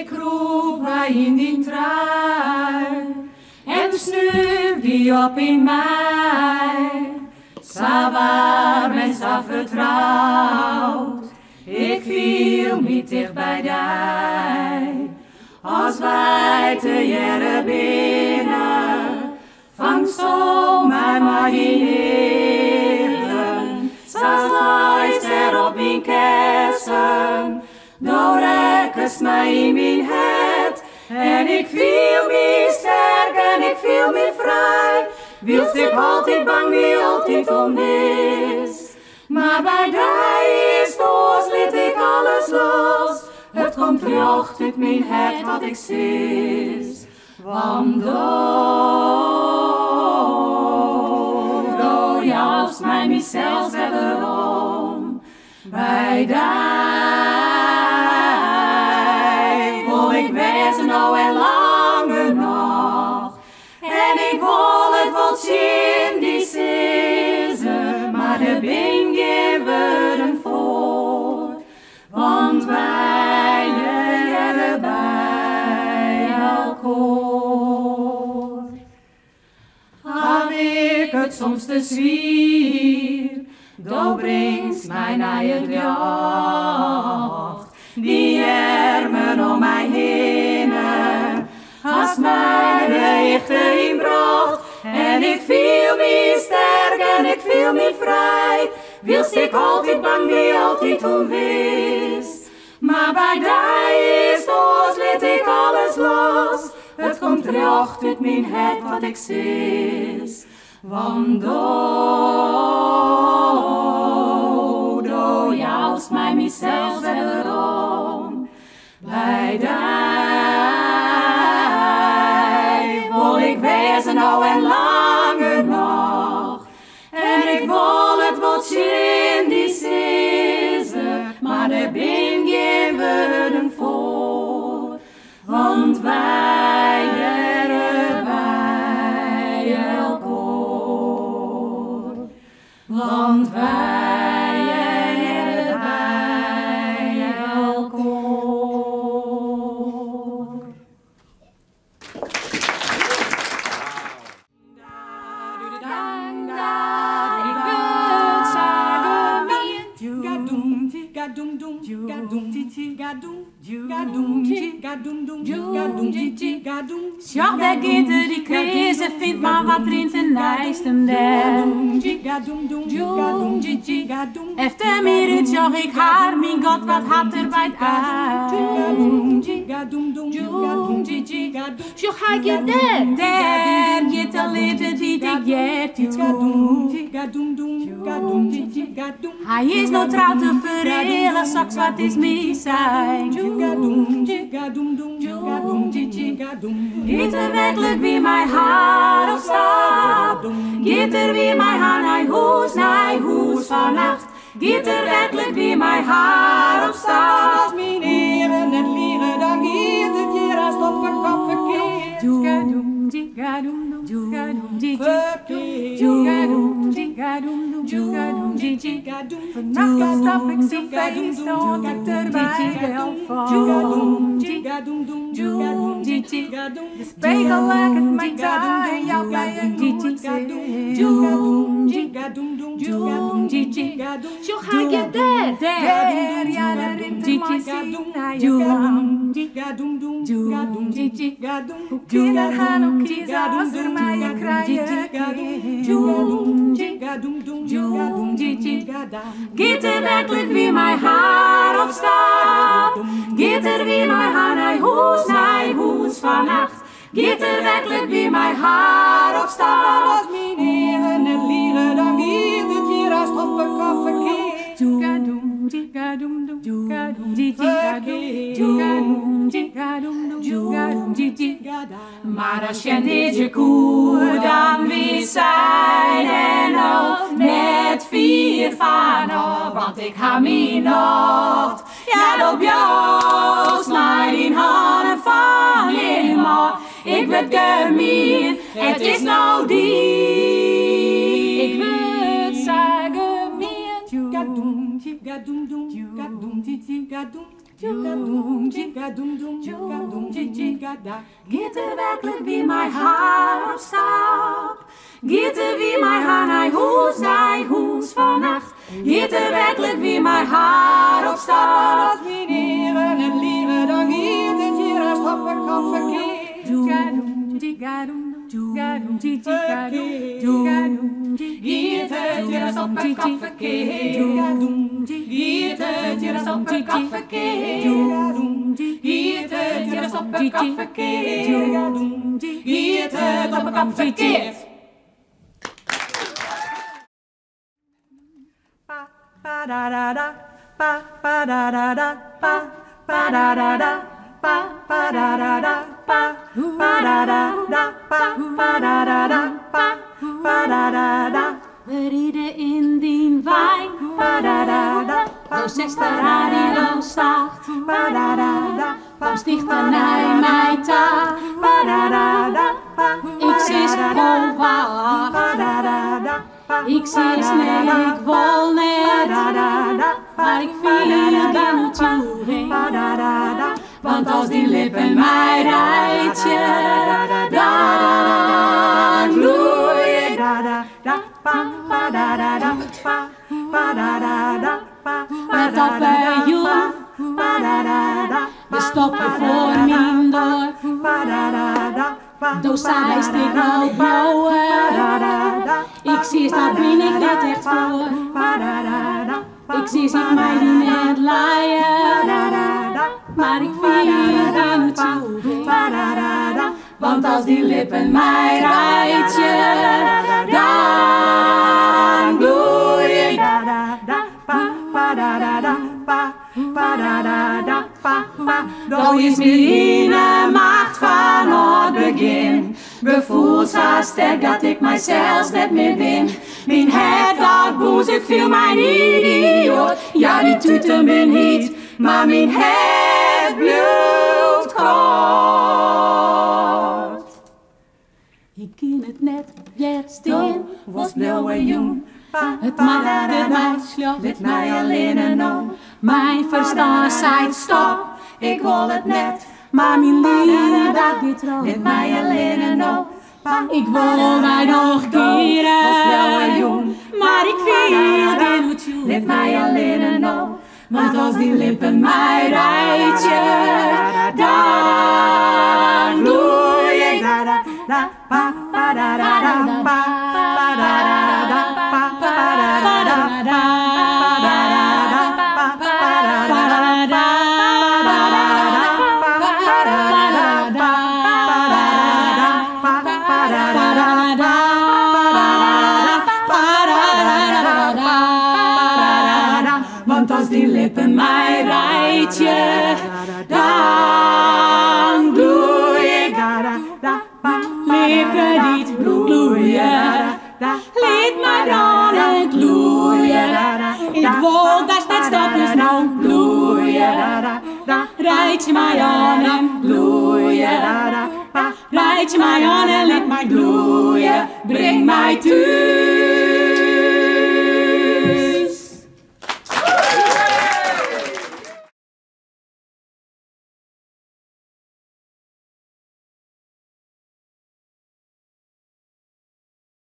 Ik roep wij in die trui en snuif die op in mij. Sa warm en sa vertrouwd, ik viel niet dicht bij die. Als wij te jere binnen, vang zo mij maar in. Sa sluist er op in kersen, nou rekkes mij in mijn het. En ik viel me sterk en ik viel me vrij. Wilst ik altijd bang, wie altijd onwist. Maar bij die is doos, liet ik alles los. Het komt terug uit mijn hart wat ik zie. Want do jouwst mij mezelf wederom. Bij die wil ik wezen nou en langer nog. En ik wil het wel zien die season, maar er ben geen woorden voor. Want wij jaren bij elkaar. Heb ik het soms te zwier, do brengt mij naar je jacht. Die armen om mij heen, als mij de echte inbracht. En ik viel me sterk en ik viel me vrij. Wilst ik altijd bang, wie altijd onwist. Maar bij die is doos, liet ik alles los. Het komt terug uit mijn hart wat ik zie. Want do jouwst mij mezelf wederom. Bij die wil ik wezen nou en langer nog. En ik wil het wat zien die season, maar er ben geen woorden voor. Want wij jaren bij elkaar. Want wij jaren bij elkaar. Ja, der gitter die krise vindt maar wat rint en lijst hem der. Efter mir zag ik haar, mijn god, wat had er bij het uit. Zo ga ik je der gitter litte die ik jet toe. Hij is nog trouw te verrelen, straks wat is mis zijn. Giet er werkelijk wie mijn haar op stap? Giet er wie mijn haar naar huis vannacht? Giet er werkelijk wie mijn haar op stap? Als mijn heren net liegen, dan giet het hier als op een kop verkeerd. Vannacht stap ik zo feest, stond ik er bij de helft. De spiegel lijkt het mij daar en jou bij een goed zo ga je der, ja daar rint de machine naar je kant. Hoe kinderen gaan ook kiezen als er mij een kraaien Giet er werkelijk wie mijn haar op stap? Giet er wie mijn haar naar huis vannacht? Giet er werkelijk wie mijn haar op stap? Als mijn heren net liegen, dan giet het hier als op een kop verkeerd. Maar als je niet je koe, dan wie zijn en ook net 4 van nog, want ik ga me nog. Ja, op jou snij in handen van je maar. Ik weet gemeen, het is nou die. Ik weet zeggen meer. Giet er werkelijk wie mijn haar op stap? Giet er wie mijn haar naar hoes vannacht? Giet er werkelijk wie mijn haar op stap? Als mineren en lieren, dan giet het hier als hoppen kan verkeerd. Giet het hier als hoppen kan verkeerd. Giet het hier als hoppen kan verkeerd. Giet het hier als hoppen kan verkeerd. Giet het hoppen kan verkeerd. Pa da da da, pa da da da, pa da da da, pa da da da, pa da da da, pa da da da, pa da da da. We rieden in die wijn, Pa da da da, zo zegt de radio zacht. pa da da da, Kom stichter naar mij taal. pa da da da, Ik zie wacht. pa da da da. Ik zie nee, ik wil net, maar ik viel er naartoe heen. Want als die lippen mij rijtje, dan bloei ik. Met dat perjoen, we stoppen voor minder. Door zij stikt nou bouwen. Ik zie daar ben ik net echt voor. Ik zie mij die net laaien. Maar ik viel er naartoe. Want als die lippen mij rijtje, dan bloei ik. Dat is mijn macht van het begin. Bevoel zo sterk dat ik mijzelf net meer ben. Mijn hart dat boos, ik viel mijn idioot. Ja, die tuten ben niet, maar mijn hart bloedt kort. Ik ken het net, jetzt in, was blauwe jong. Het maakte mij slap, let mij alleen en om. Mijn verstand zei stop, ik wil het net. Maar mijn liefde dat dit rood, let mij alleen en om. Ik wil mij nog keren, maar ik viel in het joe. Let mij alleen en om, want als die lippen mij rijtje, dan bloei ik. Want als die lippen mij rijtje, dan bloei ik. Lippen niet bloeien, liet mij dan het bloeien. Ik wil dat net stapjes nou bloeien. Rijd je mij aan en bloeien. Rijd je mij aan en liet mij bloeien. Breng mij toe.